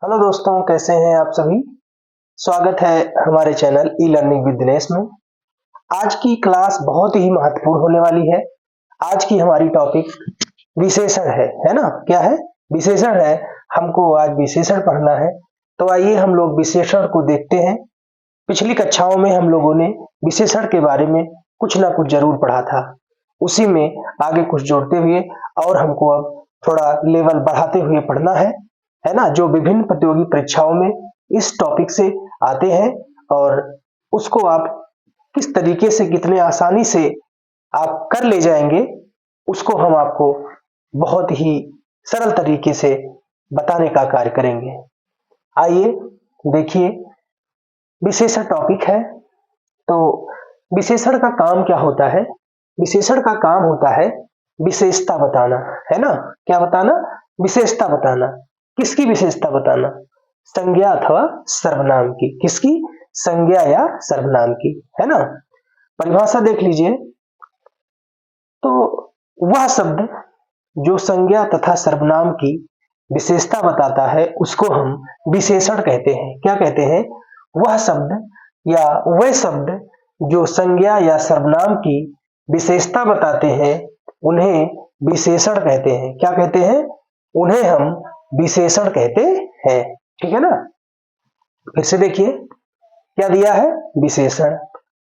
Hello दोस्तों, कैसे हैं आप सभी। स्वागत है हमारे channel e learning with Dinesh में। आज की क्लास बहुत ही महत्वपूर्ण होने वाली है। आज की हमारी टॉपिक विशेषण है ना। क्या है? विशेषण है। हमको आज विशेषण पढ़ना है। तो आइए हम लोग विशेषण को देखते हैं। पिछली कक्षाओं में हम लोगों ने विशेषण के बारे में कुछ ना कुछ जरूर पढ़ा था। उसी में आगे कुछ जोड़ते हुए और हमको अब थोड़ा लेवल बढ़ाते हुए पढ़ना है ना। जो विभिन्न प्रतियोगी परीक्षाओं में इस टॉपिक से आते हैं और उसको आप किस तरीके से कितने आसानी से आप कर ले जाएंगे, उसको हम आपको बहुत ही सरल तरीके से बताने का कार्य करेंगे। आइए देखिए, विशेषण टॉपिक है। तो विशेषण का काम क्या होता है? विशेषण का काम होता है विशेषता बताना, है ना। क्या बताना? विशेषता बताना। किसकी विशेषता बताना? संज्ञा अथवा सर्वनाम की। किसकी? संज्ञा या सर्वनाम की, है ना। परिभाषा देख लीजिए। तो वह शब्द जो संज्ञा तथा सर्वनाम की विशेषता बताता है उसको हम विशेषण कहते हैं। क्या कहते हैं? वह शब्द या वे शब्द जो संज्ञा या सर्वनाम की विशेषता बताते हैं उन्हें विशेषण कहते हैं। क्या कहते हैं? उन्हें हम विशेषण कहते हैं। ठीक है ना। फिर से देखिए क्या दिया है? विशेषण।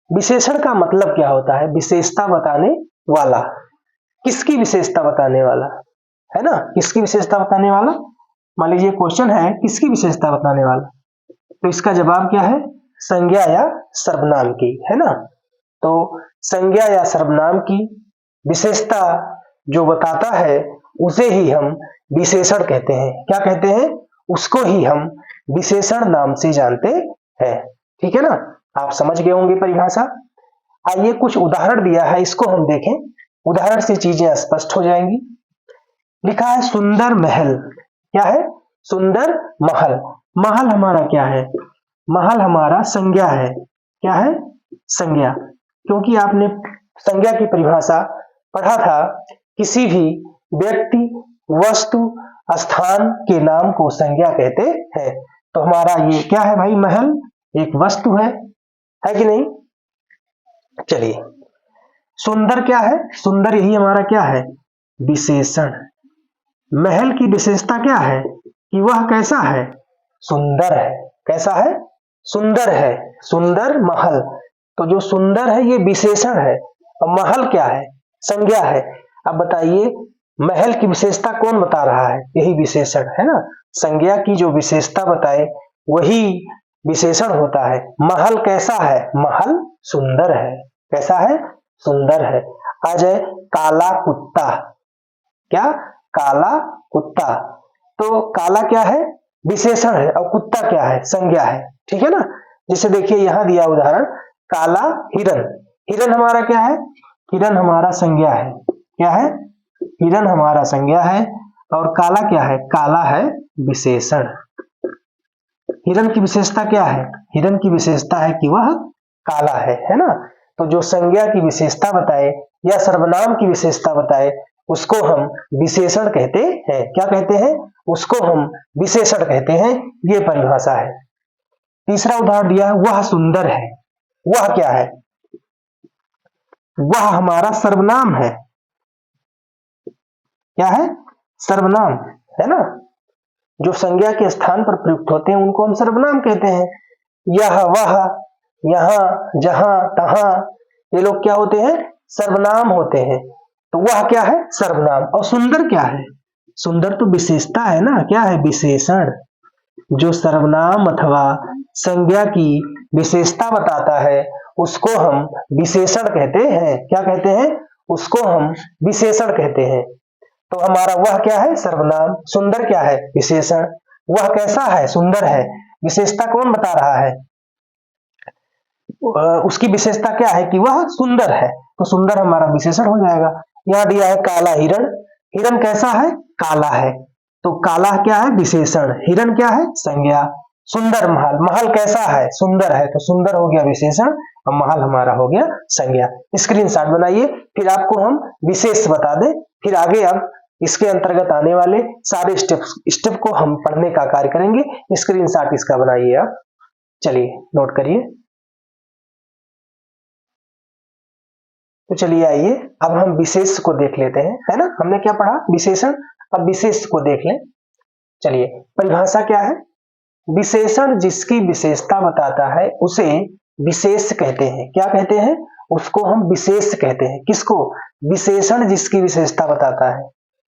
विशेषण का मतलब क्या होता है? विशेषता बताने वाला। किसकी विशेषता बताने वाला, है ना। किसकी विशेषता बताने वाला? मान लीजिए क्वेश्चन है किसकी विशेषता बताने वाला, तो इसका जवाब क्या है? संज्ञा या सर्वनाम की, है ना। तो संज्ञा या सर्वनाम की विशेषता जो बताता है उसे ही हम विशेषण कहते हैं। क्या कहते हैं? उसको ही हम विशेषण नाम से जानते हैं। ठीक है ना। आप समझ गए होंगे परिभाषा। आइए कुछ उदाहरण दिया है, इसको हम देखें। उदाहरण से चीजें स्पष्ट हो जाएंगी। लिखा है सुंदर महल। क्या है? सुंदर महल। महल हमारा क्या है? महल हमारा संज्ञा है। क्या है? संज्ञा। क्योंकि आपने संज्ञा की परिभाषा पढ़ा था, किसी भी व्यक्ति, वस्तु, स्थान के नाम को संज्ञा कहते हैं। तो हमारा ये क्या है भाई? महल एक वस्तु है कि नहीं। चलिए, सुंदर क्या है? सुंदर यही हमारा क्या है? विशेषण। महल की विशेषता क्या है? कि वह कैसा है? सुंदर है। कैसा है? सुंदर है। सुंदर महल। तो जो सुंदर है ये विशेषण है और महल क्या है? संज्ञा है। अब बताइए महल की विशेषता कौन बता रहा है? यही विशेषण, है ना। संज्ञा की जो विशेषता बताए वही विशेषण होता है। महल कैसा है? महल सुंदर है। कैसा है? सुंदर है। आ जाए काला कुत्ता। क्या? काला कुत्ता। तो काला क्या है? विशेषण है और कुत्ता क्या है? संज्ञा है। ठीक है ना। जैसे देखिए यहां दिया उदाहरण, काला हिरन। हिरन हमारा क्या है? हिरन हमारा संज्ञा है। क्या है? हिरन हमारा संज्ञा है और काला क्या है? काला है विशेषण। हिरन की विशेषता क्या है? हिरन की विशेषता है कि वह काला है ना। तो जो संज्ञा की विशेषता बताए या सर्वनाम की विशेषता बताए उसको हम विशेषण कहते हैं। क्या कहते हैं? उसको हम विशेषण कहते हैं। ये परिभाषा है। तीसरा उदाहरण दिया है, वह सुंदर है। वह क्या है? वह हमारा सर्वनाम है। क्या है? सर्वनाम, है ना। जो संज्ञा के स्थान पर प्रयुक्त होते हैं उनको हम सर्वनाम कहते हैं। यह, वह, यहां, जहां, तहां, ये लोग क्या होते हैं? सर्वनाम होते हैं। तो वह क्या है? सर्वनाम। और सुंदर क्या है? सुंदर तो विशेषता है ना। क्या है? विशेषण। जो सर्वनाम अथवा संज्ञा की विशेषता बताता है उसको हम विशेषण कहते हैं। क्या कहते हैं? उसको हम विशेषण कहते हैं। तो हमारा वह क्या है? सर्वनाम। सुंदर क्या है? विशेषण। वह कैसा है? सुंदर है। विशेषता कौन बता रहा है? उसकी विशेषता क्या है? कि वह सुंदर है। तो सुंदर हमारा विशेषण हो जाएगा। यहां दिया है काला हिरण। हिरण कैसा है? काला है। तो काला क्या है? विशेषण। हिरण क्या है? संज्ञा। सुंदर महल। महल कैसा है? सुंदर है। तो सुंदर हो गया विशेषण और महल हमारा हो गया संज्ञा। स्क्रीनशॉट बनाइए, फिर आपको हम विशेष बता दें। फिर आगे अब इसके अंतर्गत आने वाले सारे स्टेप को हम पढ़ने का कार्य करेंगे। स्क्रीनशॉट इसका बनाइए आप, चलिए नोट करिए। तो चलिए आइए अब हम विशेष को देख लेते हैं, है ना। हमने क्या पढ़ा, विशेषण। अब विशेष को देख लें। चलिए, परिभाषा क्या है, विशेषण जिसकी विशेषता बताता है उसे विशेष कहते हैं। क्या कहते हैं, उसको हम विशेष कहते हैं। किसको, विशेषण जिसकी विशेषता बताता है।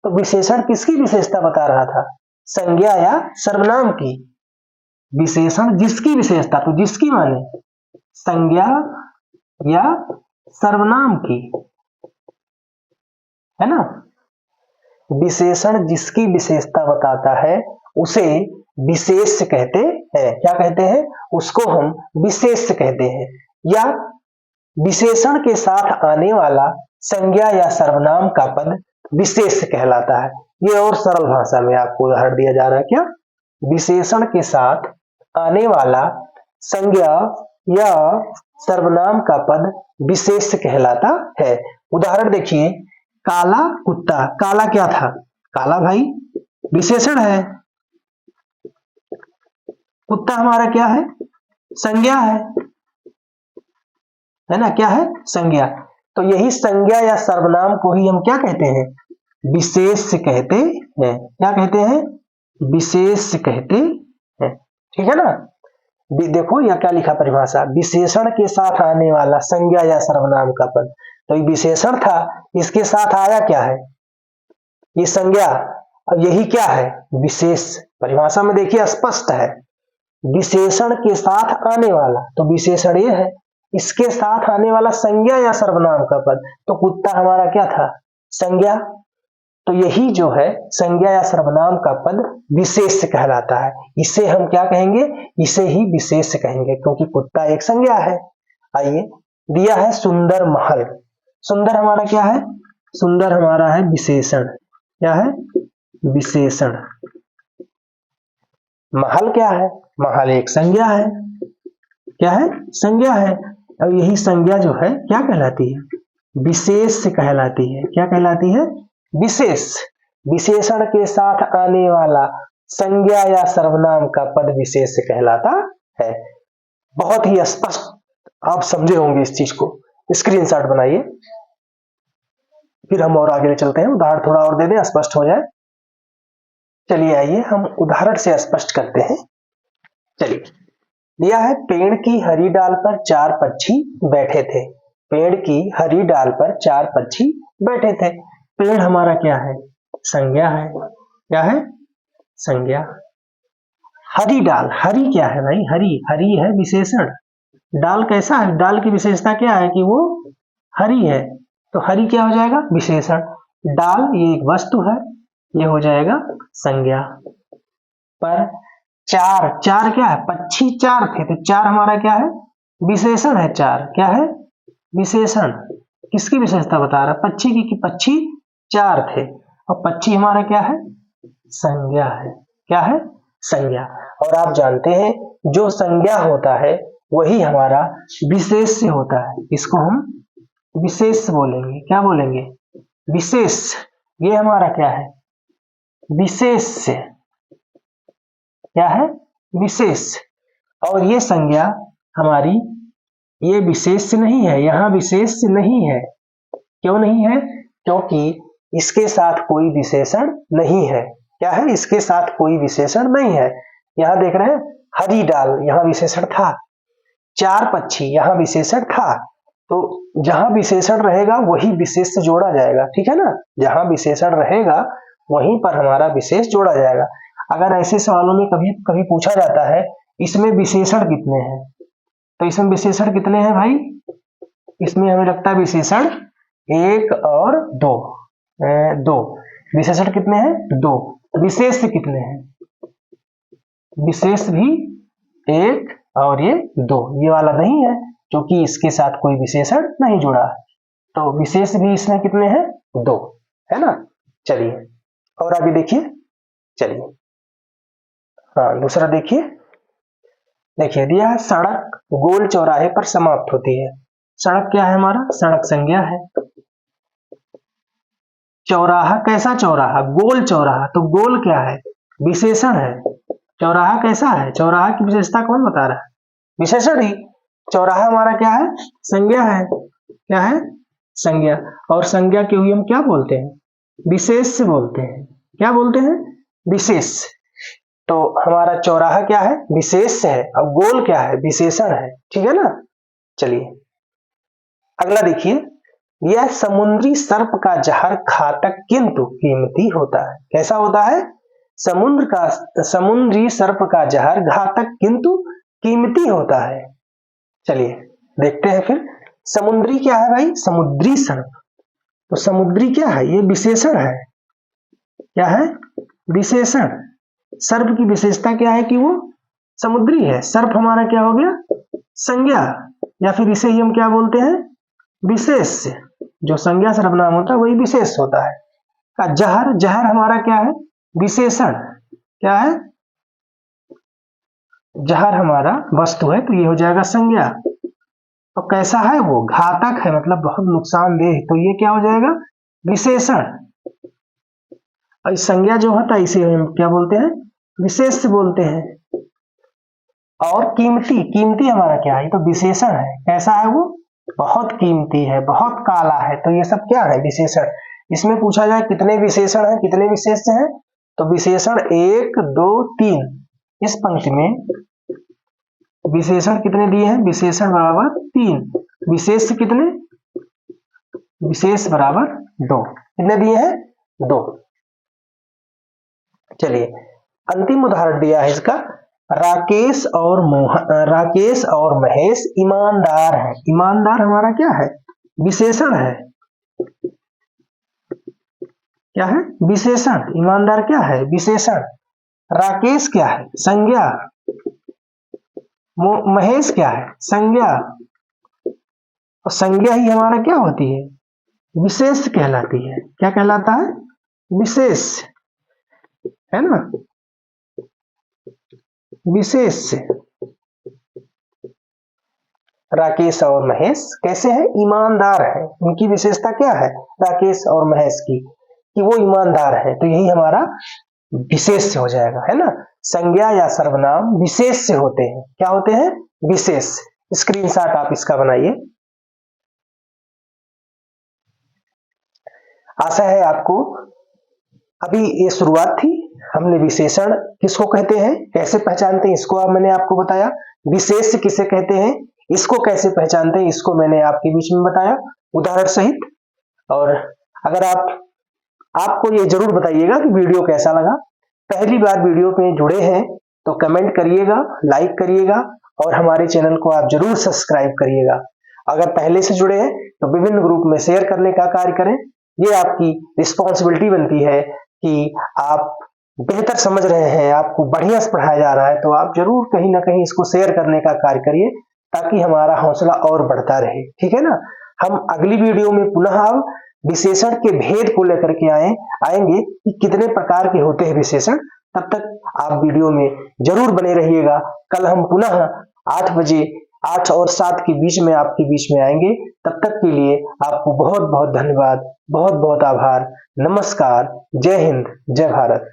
तो विशेषण किसकी विशेषता बता रहा था, संज्ञा या सर्वनाम की। विशेषण जिसकी विशेषता, तो जिसकी माने संज्ञा या सर्वनाम की, है ना। विशेषण जिसकी विशेषता बताता है उसे विशेष कहते हैं। क्या कहते हैं, उसको हम विशेष कहते हैं। या विशेषण के साथ आने वाला संज्ञा या सर्वनाम का पद विशेष कहलाता है। ये और सरल भाषा में आपको उदाहरण दिया जा रहा है। क्या, विशेषण के साथ आने वाला संज्ञा या सर्वनाम का पद विशेष कहलाता है। उदाहरण देखिए, काला कुत्ता। काला क्या था, काला भाई विशेषण है। कुत्ता हमारा क्या है, संज्ञा है ना, क्या है, संज्ञा। तो यही संज्ञा या सर्वनाम को ही हम क्या कहते हैं, विशेष कहते हैं। क्या कहते हैं, विशेष कहते हैं। ठीक है ना। देखो यह क्या लिखा परिभाषा, विशेषण के साथ आने वाला संज्ञा या सर्वनाम का पद। तो ये विशेषण था, इसके साथ आया क्या है, ये संज्ञा। अब यही क्या है, विशेष। परिभाषा में देखिए स्पष्ट है, विशेषण के साथ आने वाला, तो विशेषण ये है। इसके साथ आने वाला संज्ञा या सर्वनाम का पद, तो कुत्ता हमारा क्या था, संज्ञा। तो यही जो है संज्ञा या सर्वनाम का पद विशेष कहलाता है। इसे हम क्या कहेंगे, इसे ही विशेष कहेंगे, क्योंकि कुत्ता एक संज्ञा है। आइए, दिया है सुंदर महल। सुंदर हमारा क्या है, सुंदर हमारा है विशेषण। क्या है, विशेषण। महल क्या है, महल एक संज्ञा है। क्या है, संज्ञा है। अब यही संज्ञा जो है क्या कहलाती है, विशेष कहलाती है। क्या कहलाती है, विशेष। विशेषण के साथ आने वाला संज्ञा या सर्वनाम का पद विशेष कहलाता है। बहुत ही स्पष्ट आप समझे होंगे इस चीज को। स्क्रीनशॉट बनाइए, फिर हम और आगे चलते हैं। उदाहरण थोड़ा और दे दें, स्पष्ट हो जाए। चलिए आइए हम उदाहरण से स्पष्ट करते हैं। चलिए, दिया है, पेड़ की हरी डाल पर 4 पक्षी बैठे थे। पेड़ की हरी डाल पर 4 पक्षी बैठे थे। पेड़ हमारा क्या है, संज्ञा है। क्या है, संज्ञा। हरी डाल, हरी क्या है भाई, हरी, हरी है विशेषण। डाल कैसा है, डाल की विशेषता क्या है कि वो हरी है, तो हरी क्या हो जाएगा, विशेषण। डाल ये एक वस्तु है, ये हो जाएगा संज्ञा। पर 4, 4 क्या है, पक्षी 4 थे, तो 4 हमारा क्या है, विशेषण है। 4 क्या है, विशेषण। किसकी विशेषता बता रहा है, पक्षी की, कि पक्षी 4 थे, और पक्षी हमारा क्या है, संज्ञा है। क्या है, संज्ञा। और आप जानते हैं जो संज्ञा होता है वही हमारा विशेष होता है। इसको हम विशेष बोलेंगे। क्या बोलेंगे, विशेष। ये हमारा क्या है, विशेष। क्या है, विशेष। और ये संज्ञा हमारी, ये विशेष नहीं है, यहां विशेष नहीं है। क्यों नहीं है, क्योंकि इसके साथ कोई विशेषण नहीं है। क्या है, इसके साथ कोई विशेषण नहीं है। यहां देख रहे हैं, हरी डाल, यहां विशेषण था। 4 पक्षी, यहां विशेषण था। तो जहां विशेषण रहेगा वही विशेष से जोड़ा जाएगा। ठीक है ना, जहां विशेषण रहेगा वहीं पर हमारा विशेष जोड़ा जाएगा। अगर ऐसे सवालों में कभी कभी पूछा जाता है इसमें विशेषण कितने हैं, तो इसमें विशेषण कितने हैं भाई, इसमें हमें लगता है विशेषण 1 और 2। 2 विशेषण कितने हैं, 2। विशेष कितने हैं, विशेष भी 1 और ये 2। ये वाला नहीं है क्योंकि इसके साथ कोई विशेषण नहीं जुड़ा। तो विशेष भी इसमें कितने हैं, 2, है ना। चलिए और आगे देखिए। चलिए हाँ, दूसरा देखिए। देखिए, दिया है, सड़क गोल चौराहे पर समाप्त होती है। सड़क क्या है हमारा, सड़क संज्ञा है। चौराहा कैसा चौराहा? गोल चौराहा। तो गोल क्या है? विशेषण है। चौराहा कैसा है? चौराहा की विशेषता कौन बता रहा है? विशेषण ही। चौराहा हमारा क्या है? संज्ञा है। क्या है? संज्ञा। और संज्ञा के हुई हम क्या बोलते हैं? विशेष से बोलते हैं। क्या बोलते हैं? विशेष। तो हमारा चौराहा क्या है? विशेष है। और गोल क्या है? विशेषण है। ठीक है ना। चलिए अगला देखिए, यह समुद्री सर्प का जहर घातक किंतु कीमती होता है। कैसा होता है? समुद्री सर्प का जहर घातक किंतु कीमती होता है। चलिए देखते हैं फिर। समुद्री क्या है भाई? समुद्री सर्प। तो समुद्री क्या है? ये विशेषण है। क्या है? विशेषण। सर्प की विशेषता क्या है? कि वो समुद्री है। सर्प हमारा क्या हो गया? संज्ञा, या फिर इसे ही हम क्या बोलते हैं? विशेष। जो संज्ञा सर्वनाम होता है वही विशेष होता है। का जहर, जहर हमारा क्या है? विशेषण। क्या है? जहर हमारा वस्तु है, तो ये हो जाएगा संज्ञा। तो कैसा है वो? घातक है, मतलब बहुत नुकसानदेह, तो ये क्या हो जाएगा? विशेषण। और संज्ञा जो होता है इसे हम क्या बोलते हैं? विशेष बोलते हैं। और कीमती, कीमती हमारा क्या है? तो विशेषण है। कैसा है वो? बहुत कीमती है, बहुत काला है। तो ये सब क्या है? विशेषण। इसमें पूछा जाए कितने विशेषण हैं, कितने विशेष हैं? तो विशेषण 1 2 3। इस पंक्ति में विशेषण कितने दिए हैं? विशेषण बराबर 3। विशेष कितने? विशेष बराबर 2। कितने दिए हैं? 2। चलिए अंतिम उदाहरण दिया है इसका। राकेश और महेश ईमानदार हैं। ईमानदार हमारा क्या है? विशेषण है। क्या है? विशेषण। ईमानदार क्या है? विशेषण। राकेश क्या है? संज्ञा। महेश क्या है? संज्ञा। और संज्ञा ही हमारा क्या होती है? विशेष कहलाती है। क्या कहलाता है? विशेष, है ना। विशेष। राकेश और महेश कैसे हैं? ईमानदार हैं। उनकी विशेषता क्या है? राकेश और महेश की, कि वो ईमानदार है। तो यही हमारा विशेष हो जाएगा, है ना। संज्ञा या सर्वनाम विशेष से होते हैं। क्या होते हैं? विशेष। स्क्रीनशॉट आप इसका बनाइए। आशा है आपको, अभी ये शुरुआत थी। हमने विशेषण किसको कहते हैं, कैसे पहचानते हैं, इसको अब मैंने आपको बताया। विशेष किसे कहते हैं, इसको कैसे पहचानते हैं, इसको मैंने आपके बीच में बताया उदाहरण सहित। और अगर आपको ये जरूर बताइएगा कि वीडियो कैसा लगा। पहली बार वीडियो पे जुड़े हैं तो कमेंट करिएगा, लाइक करिएगा, और हमारे चैनल को आप जरूर सब्सक्राइब करिएगा। अगर पहले से जुड़े हैं तो विभिन्न ग्रुप में शेयर करने का कार्य करें। ये आपकी रिस्पॉन्सिबिलिटी बनती है कि आप बेहतर समझ रहे हैं, आपको बढ़िया से पढ़ाया जा रहा है, तो आप जरूर कहीं ना कहीं इसको शेयर करने का कार्य करिए, ताकि हमारा हौसला और बढ़ता रहे। ठीक है ना। हम अगली वीडियो में पुनः अब विशेषण के भेद को लेकर के आएंगे कि कितने प्रकार के होते हैं विशेषण। तब तक आप वीडियो में जरूर बने रहिएगा। कल हम पुनः 8 बजे 8 और 7 के बीच में आपके बीच में आएंगे। तब तक के लिए आपको बहुत बहुत धन्यवाद, बहुत बहुत आभार। नमस्कार। जय हिंद, जय भारत।